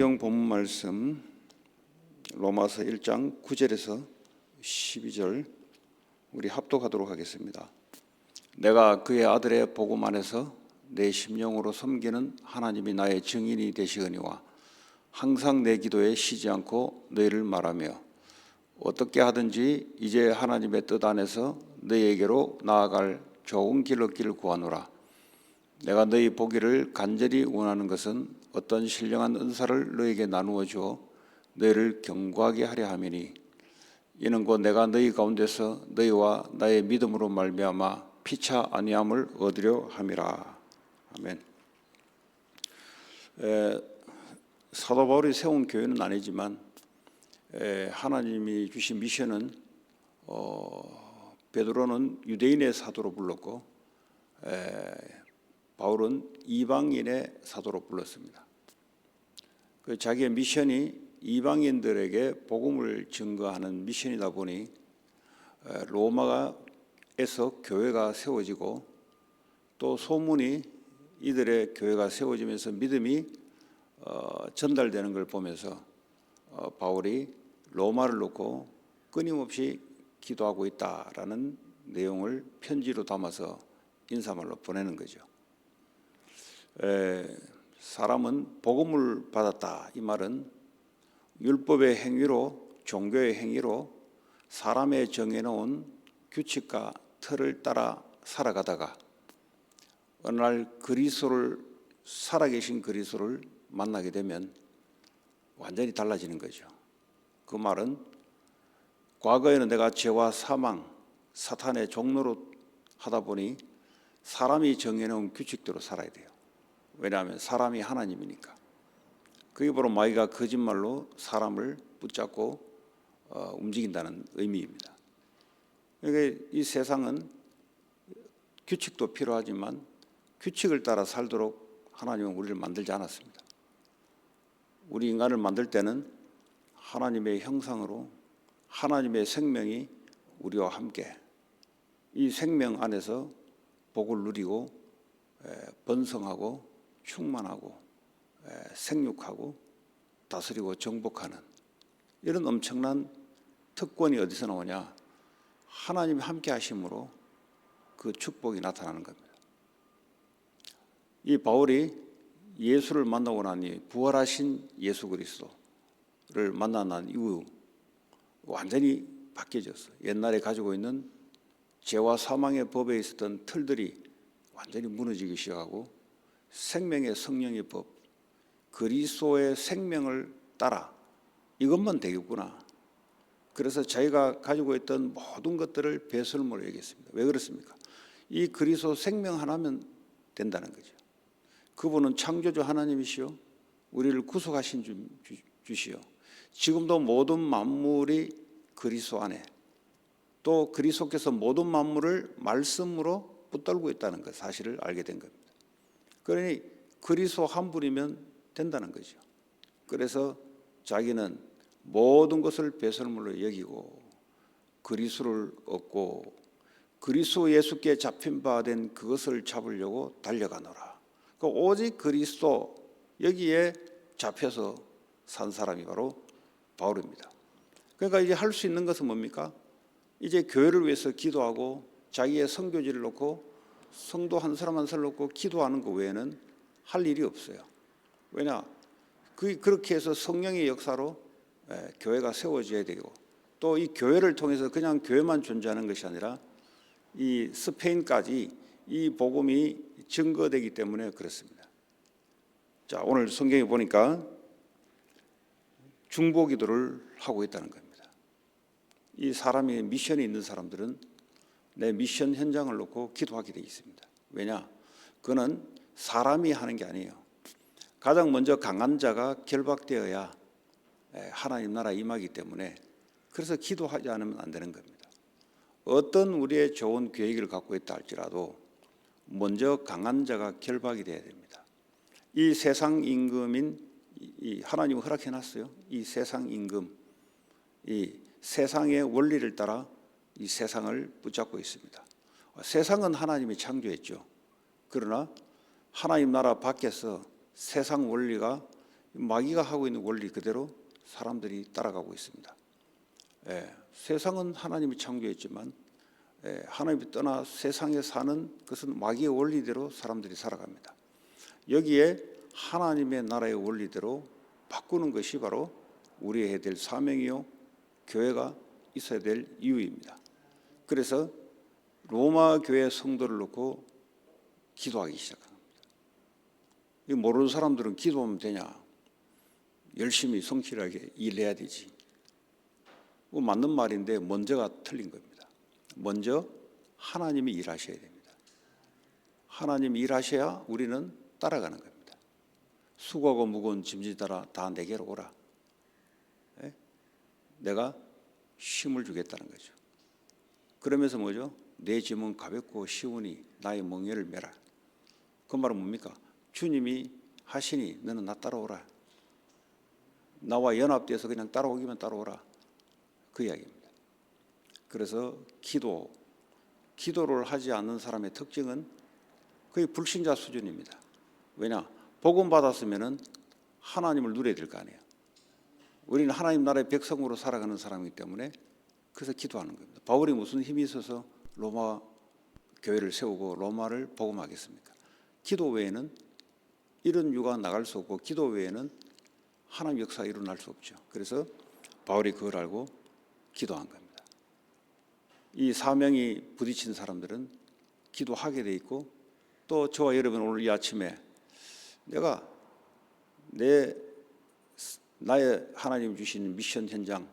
성경 본문 말씀 로마서 1장 9절에서 12절 우리 합독하도록 하겠습니다. 내가 그의 아들의 복음 안에서 내 심령으로 섬기는 하나님이 나의 증인이 되시거니와 항상 내 기도에 쉬지 않고 너희를 말하며 어떻게 하든지 이제 하나님의 뜻 안에서 너희에게로 나아갈 좋은 길 얻기를 구하노라. 내가 너희 보기를 간절히 원하는 것은 어떤 신령한 은사를 너희에게 나누어 주어 너희를 견고하게 하려 함이니 이는 곧 내가 너희 가운데서 너희와 나의 믿음으로 말미암아 피차 아니함을 얻으려 함이라. 아멘. 사도 바울이 세운 교회는 아니지만 하나님이 주신 미션은 베드로는 유대인의 사도로 불렀고 바울은 이방인의 사도로 불렀습니다. 그 자기의 미션이 이방인들에게 복음을 증거하는 미션이다 보니 로마에서 교회가 세워지고 또 소문이 이들의 교회가 세워지면서 믿음이 전달되는 걸 보면서 바울이 로마를 놓고 끊임없이 기도하고 있다라는 내용을 편지로 담아서 인사말로 보내는 거죠. 사람은 복음을 받았다. 이 말은 율법의 행위로, 종교의 행위로 사람의 정해놓은 규칙과 틀을 따라 살아가다가 어느 날 살아계신 그리스도를 만나게 되면 완전히 달라지는 거죠. 그 말은 과거에는 내가 죄와 사망, 사탄의 종노릇 하다 보니 사람이 정해놓은 규칙대로 살아야 돼요. 왜냐하면 사람이 하나님이니까. 그게 바로 마귀가 거짓말로 사람을 붙잡고 움직인다는 의미입니다. 그러니까 이 세상은 규칙도 필요하지만 규칙을 따라 살도록 하나님은 우리를 만들지 않았습니다. 우리 인간을 만들 때는 하나님의 형상으로 하나님의 생명이 우리와 함께 이 생명 안에서 복을 누리고 번성하고 충만하고 생육하고 다스리고 정복하는 이런 엄청난 특권이 어디서 나오냐? 하나님이 함께 하심으로 그 축복이 나타나는 겁니다. 이 바울이 예수를 만나고 나니 부활하신 예수 그리스도를 만난 이후 완전히 바뀌어졌어요. 옛날에 가지고 있는 죄와 사망의 법에 있었던 틀들이 완전히 무너지기 시작하고 생명의 성령의 법, 그리스도의 생명을 따라 이것만 되겠구나. 그래서 자기가 가지고 있던 모든 것들을 배설물로 여겼습니다. 왜 그렇습니까? 이 그리스도 생명 하나면 된다는 거죠. 그분은 창조주 하나님이시오, 우리를 구속하신 주시오. 지금도 모든 만물이 그리스도 안에, 또 그리스도께서 모든 만물을 말씀으로 붙들고 있다는 것 사실을 알게 된 겁니다. 그러니 그리스도 한 분이면 된다는 거죠. 그래서 자기는 모든 것을 배설물로 여기고 그리스도를 얻고 그리스도 예수께 잡힌 바 된 그것을 잡으려고 달려가노라. 오직 그리스도 여기에 잡혀서 산 사람이 바로 바울입니다. 그러니까 이제 할 수 있는 것은 뭡니까? 이제 교회를 위해서 기도하고 자기의 선교지를 놓고 성도 한 사람 한 사람 놓고 기도하는 것 외에는 할 일이 없어요. 왜냐? 그렇게 해서 성령의 역사로 교회가 세워져야 되고 또 이 교회를 통해서 그냥 교회만 존재하는 것이 아니라 이 스페인까지 이 복음이 증거되기 때문에 그렇습니다. 자, 오늘 성경에 보니까 중보기도를 하고 있다는 겁니다. 이 사람이 미션이 있는 사람들은 내 미션 현장을 놓고 기도하게 되어 있습니다. 왜냐? 그는 사람이 하는 게 아니에요. 가장 먼저 강한 자가 결박되어야 하나님 나라 임하기 때문에 그래서 기도하지 않으면 안 되는 겁니다. 어떤 우리의 좋은 계획을 갖고 있다 할지라도 먼저 강한 자가 결박이 돼야 됩니다. 이 세상 임금인 하나님은 허락해놨어요. 이 세상 임금, 이 세상의 원리를 따라 이 세상을 붙잡고 있습니다. 세상은 하나님이 창조했죠. 그러나 하나님 나라 밖에서 세상 원리가 마귀가 하고 있는 원리 그대로 사람들이 따라가고 있습니다. 세상은 하나님이 창조했지만 하나님이 떠나 세상에 사는 것은 마귀의 원리대로 사람들이 살아갑니다. 여기에 하나님의 나라의 원리대로 바꾸는 것이 바로 우리가 해야 될 사명이요 교회가 있어야 될 이유입니다. 그래서 로마 교회 성도를 놓고 기도하기 시작합니다. 모르는 사람들은 기도하면 되냐? 열심히 성실하게 일해야 되지. 맞는 말인데 먼저가 틀린 겁니다. 먼저 하나님이 일하셔야 됩니다. 하나님이 일하셔야 우리는 따라가는 겁니다. 수고하고 무거운 짐지더라 다 내게로 오라. 내가 쉼을 주겠다는 거죠. 그러면서 뭐죠? 내 짐은 가볍고 쉬우니 나의 멍에를 메라. 그 말은 뭡니까? 주님이 하시니 너는 나 따라오라. 나와 연합돼서 그냥 따라오기만 따라오라. 그 이야기입니다. 그래서 기도를 하지 않는 사람의 특징은 거의 불신자 수준입니다. 왜냐? 복음 받았으면은 하나님을 누려야 될 거 아니에요. 우리는 하나님 나라의 백성으로 살아가는 사람이기 때문에 그래서 기도하는 겁니다. 바울이 무슨 힘이 있어서 로마 교회를 세우고 로마를 복음하겠습니까? 기도 외에는 이런 유가 나갈 수 없고 기도 외에는 하나님 역사가 일어날 수 없죠. 그래서 바울이 그걸 알고 기도한 겁니다. 이 사명이 부딪힌 사람들은 기도하게 돼 있고 또 저와 여러분 오늘 이 아침에 내가 나의 하나님 주신 미션 현장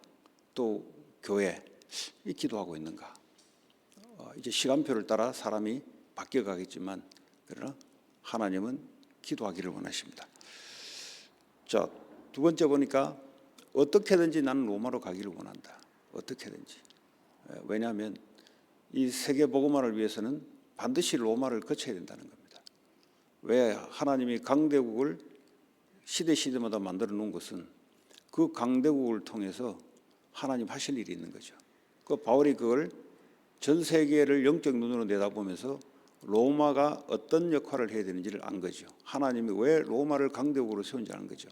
또 교회 이 기도하고 있는가? 이제 시간표를 따라 사람이 바뀌어가겠지만 그러나 하나님은 기도하기를 원하십니다. 자, 두 번째 보니까 어떻게든지 나는 로마로 가기를 원한다. 어떻게든지. 왜냐하면 이 세계 복음화를 위해서는 반드시 로마를 거쳐야 된다는 겁니다. 왜 하나님이 강대국을 시대마다 만들어 놓은 것은 그 강대국을 통해서 하나님 하실 일이 있는 거죠. 그 바울이 그걸 전 세계를 영적 눈으로 내다보면서 로마가 어떤 역할을 해야 되는지를 안 거죠. 하나님이 왜 로마를 강대국으로 세운지 아는 거죠.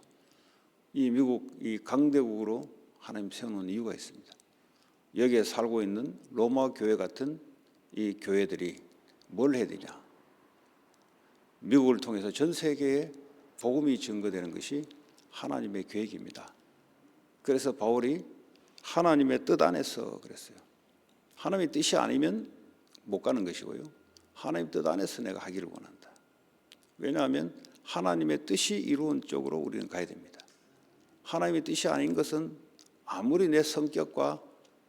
이 미국 이 강대국으로 하나님 세워놓은 이유가 있습니다. 여기에 살고 있는 로마 교회 같은 이 교회들이 뭘 해야 되냐? 미국을 통해서 전 세계에 복음이 증거되는 것이 하나님의 계획입니다. 그래서 바울이 하나님의 뜻 안에서 그랬어요. 하나님의 뜻이 아니면 못 가는 것이고요. 하나님의 뜻 안에서 내가 하기를 원한다. 왜냐하면 하나님의 뜻이 이루어진 쪽으로 우리는 가야 됩니다. 하나님의 뜻이 아닌 것은 아무리 내 성격과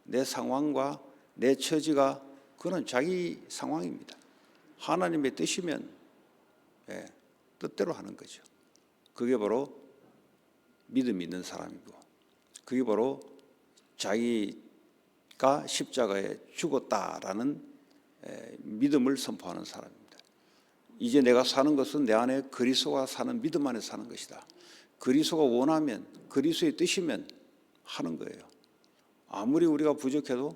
내 상황과 내 처지가 그건 자기 상황입니다. 하나님의 뜻이면 뜻대로 하는 거죠. 그게 바로 믿음이 있는 사람이고 그게 바로 자기가 십자가에 죽었다라는 믿음을 선포하는 사람입니다. 이제 내가 사는 것은 내 안에 그리스도가 사는 믿음 안에 사는 것이다. 그리스도가 원하면 그리스도의 뜻이면 하는 거예요. 아무리 우리가 부족해도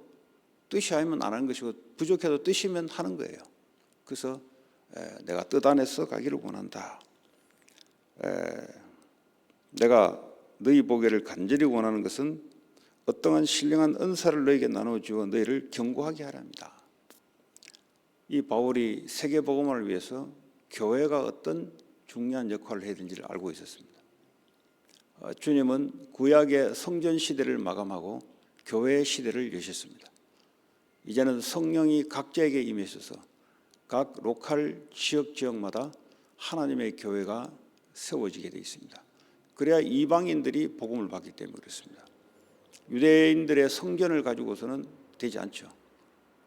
뜻이 아니면 안 하는 것이고 부족해도 뜻이면 하는 거예요. 그래서 내가 뜻 안에서 가기를 원한다. 내가 너희 보기를 간절히 원하는 것은 어떠한 신령한 은사를 너에게 나눠주어 너희를 경고하게 하랍니다. 이 바울이 세계복음화를 위해서 교회가 어떤 중요한 역할을 해야 되는지를 알고 있었습니다. 주님은 구약의 성전 시대를 마감하고 교회의 시대를 여셨습니다. 이제는 성령이 각자에게 임하셔서 각 로컬 지역마다 하나님의 교회가 세워지게 되어 있습니다. 그래야 이방인들이 복음을 받기 때문에 그렇습니다. 유대인들의 성전을 가지고서는 되지 않죠.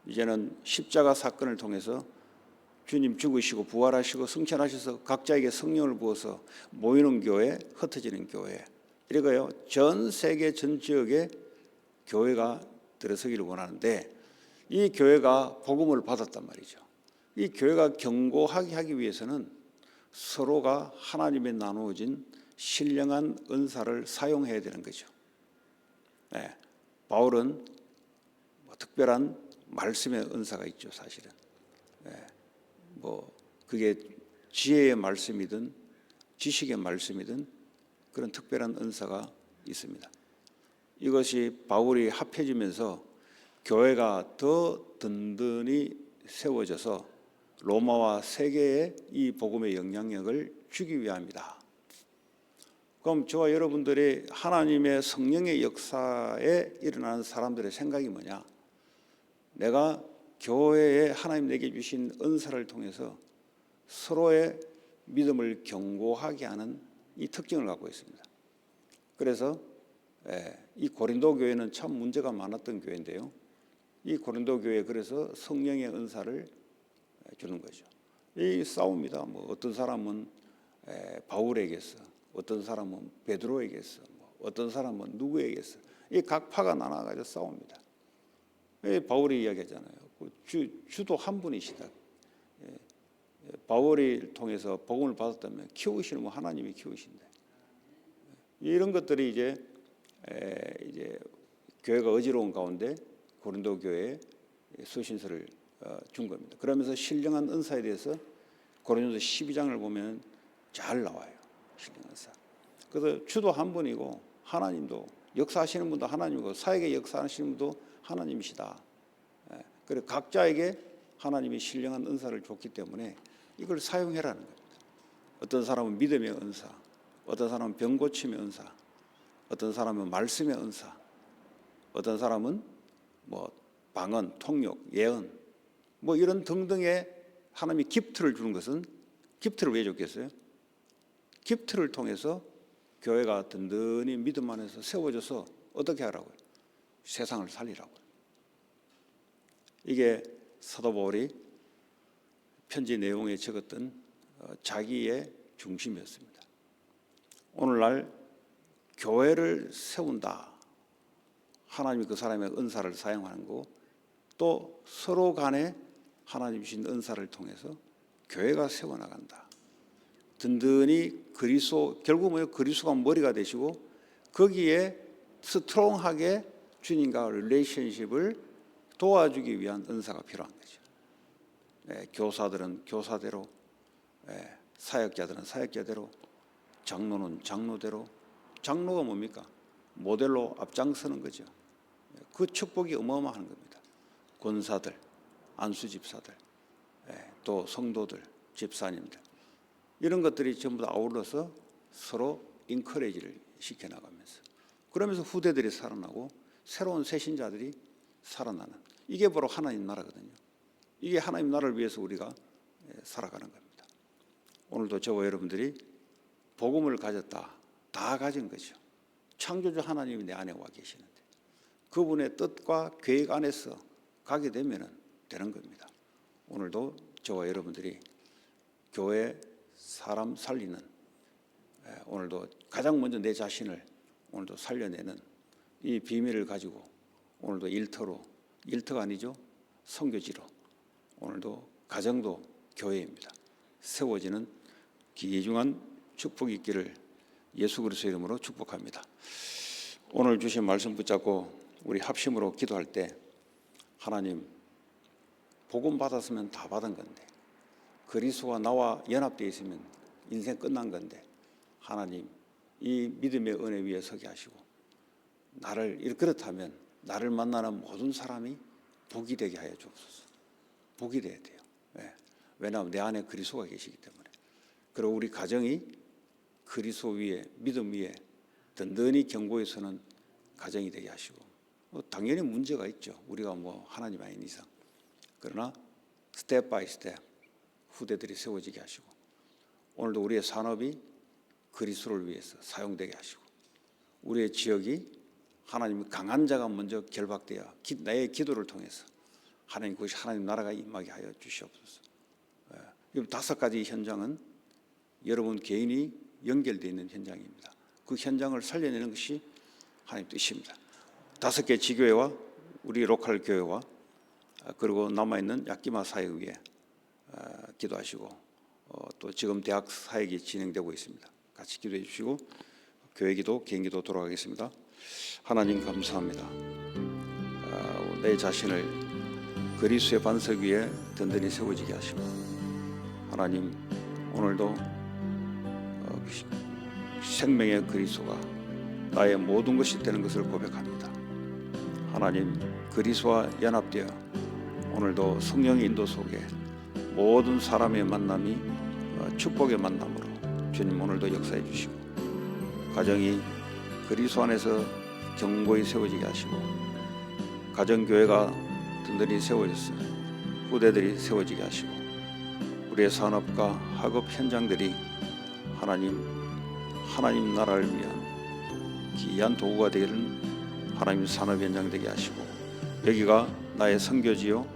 이제는 십자가 사건을 통해서 주님 죽으시고 부활하시고 승천하셔서 각자에게 성령을 부어서 모이는 교회, 흩어지는 교회 이래가요. 전 세계 전 지역에 교회가 들어서기를 원하는데 이 교회가 복음을 받았단 말이죠. 이 교회가 견고하게 하기 위해서는 서로가 하나님의 나누어진 신령한 은사를 사용해야 되는 거죠. 바울은 특별한 말씀의 은사가 있죠, 사실은. 그게 지혜의 말씀이든 지식의 말씀이든 그런 특별한 은사가 있습니다. 이것이 바울이 합해지면서 교회가 더 든든히 세워져서 로마와 세계에 이 복음의 영향력을 주기 위함이다. 그럼 저와 여러분들이 하나님의 성령의 역사에 일어나는 사람들의 생각이 뭐냐? 내가 교회에 하나님 내게 주신 은사를 통해서 서로의 믿음을 견고하게 하는 이 특징을 갖고 있습니다. 그래서 이 고린도 교회는 참 문제가 많았던 교회인데요. 이 고린도 교회에 그래서 성령의 은사를 주는 거죠. 이 싸움이다. 뭐 어떤 사람은 바울에게서, 어떤 사람은 베드로에게서, 어떤 사람은 누구에게서, 이 각 파가 나눠가지고 싸웁니다. 바울이 이야기하잖아요. 주도 한 분이시다. 바울을 통해서 복음을 받았다면 키우시는 하나님이 키우신다. 이런 것들이 이제 교회가 어지러운 가운데 고린도 교회에 서신서를 준 겁니다. 그러면서 신령한 은사에 대해서 고린도서 12장을 보면 잘 나와요. 신령한 은사. 그래서 주도 한 분이고 하나님도 역사하시는 분도 하나님이고 사역에 역사하시는 분도 하나님이시다. 그래서 각자에게 하나님이 신령한 은사를 줬기 때문에 이걸 사용해라는 겁니다. 어떤 사람은 믿음의 은사, 어떤 사람은 병 고침의 은사, 어떤 사람은 말씀의 은사, 어떤 사람은 뭐 방언, 통역, 예언, 뭐 이런 등등의 하나님이 기프트를 주는 것은 기프트를 왜 줬겠어요? 기프트를 통해서 교회가 든든히 믿음 안에서 세워져서 어떻게 하라고요? 세상을 살리라고요. 이게 사도 바울이 편지 내용에 적었던 자기의 중심이었습니다. 오늘날 교회를 세운다. 하나님이 그 사람의 은사를 사용하는 거, 또 서로 간에 하나님 주신 은사를 통해서 교회가 세워나간다. 든든히 그리스도, 결국 뭐예요? 그리스도가 머리가 되시고 거기에 스트롱하게 주님과 릴레이션십을 도와주기 위한 은사가 필요한 거죠. 교사들은 교사대로, 사역자들은 사역자대로, 장로는 장로대로. 장로가 뭡니까? 모델로 앞장서는 거죠. 그 축복이 어마어마한 겁니다. 권사들, 안수집사들, 또 성도들, 집사님들, 이런 것들이 전부 다 아울러서 서로 인커레이지를 시켜나가면서, 그러면서 후대들이 살아나고 새로운 새신자들이 살아나는, 이게 바로 하나님 나라거든요. 이게 하나님 나라를 위해서 우리가 살아가는 겁니다. 오늘도 저와 여러분들이 복음을 가졌다, 다 가진 거죠. 창조주 하나님이 내 안에 와 계시는데 그분의 뜻과 계획 안에서 가게 되면 되는 겁니다. 오늘도 저와 여러분들이 교회 사람 살리는, 오늘도 가장 먼저 내 자신을 오늘도 살려내는 이 비밀을 가지고 오늘도 일터가 아니죠, 선교지로 오늘도 가정도 교회입니다. 세워지는 귀중한 축복이 있기를 예수 그리스도의 이름으로 축복합니다. 오늘 주신 말씀 붙잡고 우리 합심으로 기도할 때, 하나님, 복음 받았으면 다 받은 건데, 그리스도와 나와 연합되어 있으면 인생 끝난 건데, 하나님 이 믿음의 은혜 위에 서게 하시고, 그렇다면 나를 만나는 모든 사람이 복이 되게 하여 주옵소서. 복이 돼야 돼요. 왜냐하면 내 안에 그리스도가 계시기 때문에. 그리고 우리 가정이 그리스도 위에, 믿음 위에 든든히 견고히 서는 가정이 되게 하시고, 당연히 문제가 있죠. 우리가 하나님 아닌 이상. 그러나 스텝 바이 스텝 후대들이 세워지게 하시고, 오늘도 우리의 산업이 그리스도를 위해서 사용되게 하시고, 우리의 지역이 하나님의 강한 자가 먼저 결박되어 나의 기도를 통해서 하나님, 그것이 하나님 나라가 임하게 하여 주시옵소서. 이 5가지 현장은 여러분 개인이 연결되어 있는 현장입니다. 그 현장을 살려내는 것이 하나님 뜻입니다. 5개 지교회와 우리 로컬 교회와 그리고 남아있는 야끼마 사역 위에 기도하시고, 또 지금 대학 사역이 진행되고 있습니다. 같이 기도해 주시고 교회 기도, 개인 기도 돌아가겠습니다. 하나님 감사합니다. 내 자신을 그리스도의 반석 위에 든든히 세워지게 하시고, 하나님 오늘도 생명의 그리스도가 나의 모든 것이 되는 것을 고백합니다. 하나님, 그리스도와 연합되어 오늘도 성령의 인도 속에 모든 사람의 만남이 축복의 만남으로 주님 오늘도 역사해 주시고, 가정이 그리스도 안에서 견고히 세워지게 하시고, 가정교회가 든든히 세워져서 후대들이 세워지게 하시고, 우리의 산업과 학업 현장들이 하나님 나라를 위한 귀한 도구가 되기를 하나님 산업 현장 되게 하시고, 여기가 나의 선교지요,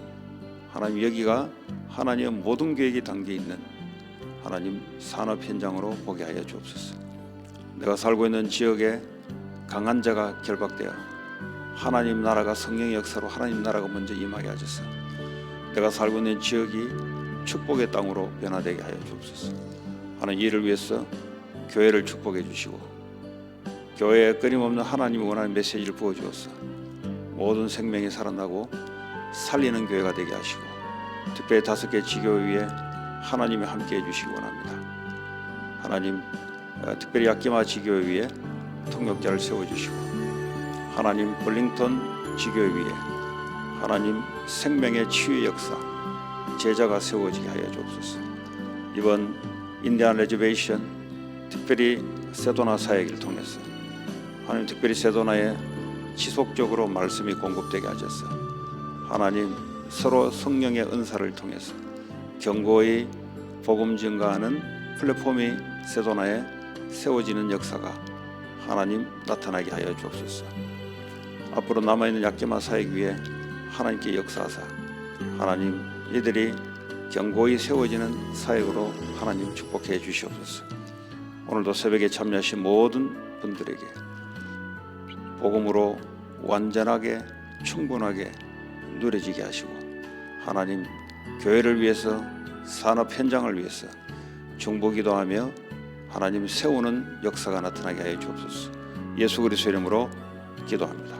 하나님 여기가 하나님의 모든 계획이 담겨 있는 하나님 산업 현장으로 보게 하여 주옵소서. 내가 살고 있는 지역에 강한 자가 결박되어 하나님 나라가 성령의 역사로 하나님 나라가 먼저 임하게 하셔서 내가 살고 있는 지역이 축복의 땅으로 변화되게 하여 주옵소서. 하나님, 이를 위해서 교회를 축복해 주시고, 교회에 끊임없는 하나님이 원하는 메시지를 부어주어서 모든 생명이 살아나고 살리는 교회가 되게 하시고, 특별히 5개 지교회 위에 하나님이 함께해 주시기 원합니다. 하나님, 특별히 야키마 지교회 위에 통역자를 세워주시고, 하나님 블링턴 지교회 위에 하나님 생명의 치유의 역사 제자가 세워지게 하여 주옵소서. 이번 인디안 레저베이션 특별히 세도나 사역을 통해서 하나님 특별히 세도나에 지속적으로 말씀이 공급되게 하셔서 하나님 서로 성령의 은사를 통해서 견고히 복음 증가하는 플랫폼이 세도나에 세워지는 역사가 하나님 나타나게 하여 주옵소서. 앞으로 남아있는 야키마 사역 위에 하나님께 역사하사 하나님 이들이 견고히 세워지는 사역으로 하나님 축복해 주시옵소서. 오늘도 새벽에 참여하신 모든 분들에게 복음으로 완전하게 충분하게 누려지게 하시고, 하나님 교회를 위해서 산업 현장을 위해서 중보기도하며 하나님 세우는 역사가 나타나게 하여 주옵소서. 예수 그리스도 이름으로 기도합니다.